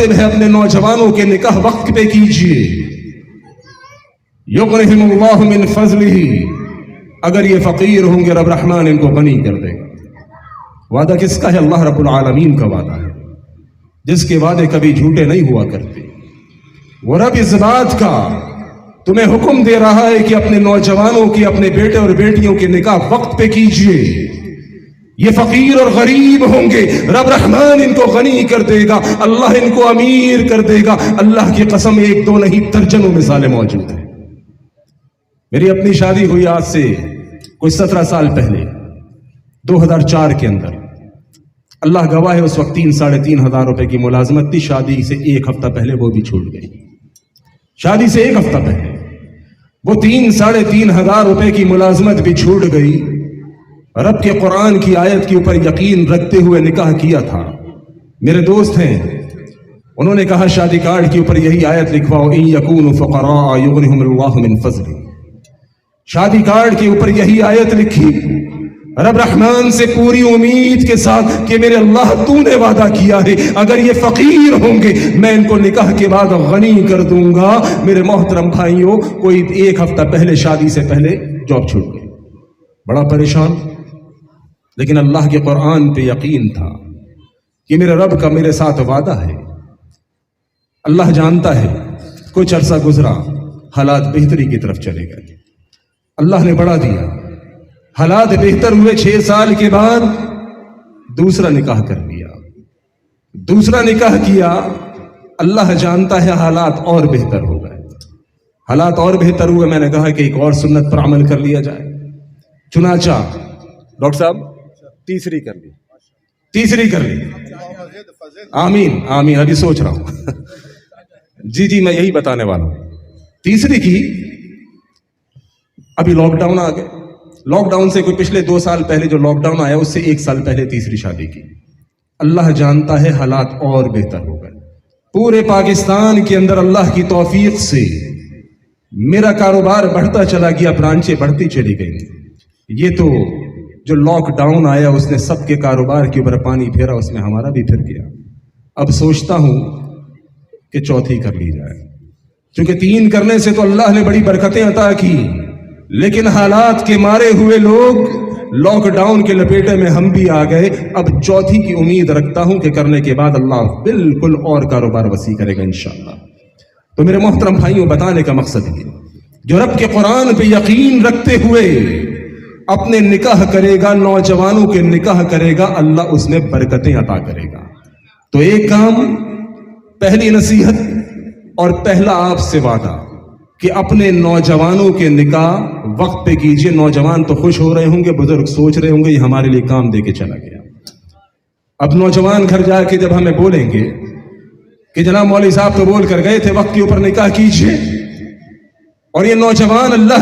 मुखातिब है अपने नौजवानों के निकाह वक्त पे कीजिए। युग़निहिमुल्लाहु मिन फज़लिही, अगर ये फकीर होंगे रब रहमान इनको गनी कर देगा। वादा किसका है? अल्लाह रब्बुल आलमीन का वादा है, जिसके वादे कभी झूठे नहीं हुआ करते। वो रब इस बात का तुम्हें हुक्म दे रहा है कि अपने नौजवानों की, अपने बेटे और बेटियों के निकाह वक्त पे कीजिए। ये फकीर और गरीब होंगे, रब रहमान इनको गनी कर देगा, अल्लाह इनको अमीर कर देगा। अल्लाह की कसम, एक दो नहीं दर्जनों मिसालें मौजूद हैं। मेरी अपनी शादी हुई आज से कोई 17 साल पहले, 2004 के अंदर। अल्लाह गवाह है, उस वक्त 3-3.5 रुपए की मुलाजमत थी। शादी से एक हफ्ता पहले वो भी छूट गई। शादी से एक हफ्ता पहले वो 3-3.5 रुपए की मुलाजमत भी छूट गई। रब के कुरान की आयत के ऊपर यकीन रखते हुए निकाह किया था। मेरे दोस्त हैं, उन्होंने कहा शादी कार्ड के ऊपर यही आयत लिखवाओ, इन यकूनु फुक़रा युग़निहुमुल्लाहु मिन फ़ज़लिही। शादी कार्ड के ऊपर यही आयत लिखी, रब रहमान से पूरी उम्मीद के साथ कि मेरे अल्लाह तूने वादा किया है अगर ये फकीर होंगे मैं इनको निकाह के बाद गनी कर दूंगा। मेरे मोहतरम भाइयों, कोई एक हफ्ता पहले, शादी से पहले जॉब छूट गई, बड़ा परेशान। लेकिन अल्लाह के कुरान पे यकीन था कि मेरे रब का मेरे साथ वादा है। अल्लाह जानता है, कुछ अरसा गुजरा, हालात बेहतरी की तरफ चले गए। अल्लाह ने बढ़ा दिया, हालात बेहतर हुए। 6 साल के बाद दूसरा निकाह कर लिया, दूसरा निकाह किया। अल्लाह जानता है हालात और बेहतर हो गए, हालात और बेहतर हुए। मैंने कहा कि एक और सुन्नत पर अमल कर लिया जाए। चुनाचा डॉक्टर साहब तीसरी कर ली, तीसरी कर ली। आमीन आमीन, अभी सोच रहा हूं जी मैं यही बताने वाला हूं। तीसरी की, अभी लॉकडाउन आ गए। लॉकडाउन से कोई पिछले 2 साल पहले जो लॉकडाउन आया उससे 1 साल पहले तीसरी शादी की। अल्लाह जानता है हालात और बेहतर हो गए। पूरे पाकिस्तान के अंदर अल्लाह की तौफीक से मेरा कारोबार बढ़ता चला गया, ब्रांचें बढ़ती चली गई। ये तो जो लॉकडाउन आया उसने सबके कारोबार के ऊपर पानी फेरा, उसमें हमारा भी फिर गया। अब सोचता हूं कि चौथी कर ली जाए, क्योंकि 3 करने से तो अल्लाह ने बड़ी बरकतें अता की, लेकिन हालात के मारे हुए लोग लॉकडाउन के लपेटे में हम भी आ गए। अब चौथी की उम्मीद रखता हूं कि करने के बाद अल्लाह बिल्कुल और कारोबार वसी करेगा इंशाअल्लाह। तो मेरे मोहतरम भाइयों, बताने का मकसद ये, जो रब के कुरान पे यकीन रखते हुए अपने निकाह करेगा, नौजवानों के निकाह करेगा, अल्लाह उसमें बरकतें अता करेगा। तो एक काम, पहली नसीहत और पहला आपसे वादा कि अपने नौजवानों के निकाह वक्त पे कीजिए। नौजवान तो खुश हो रहे होंगे, बुजुर्ग सोच रहे होंगे ये हमारे लिए काम दे के चला गया। अब नौजवान घर जाके जब हमें बोलेंगे कि जनाब मौलवी साहब तो बोल कर गए थे वक्त के ऊपर निकाह कीजिए, और ये नौजवान अल्लाह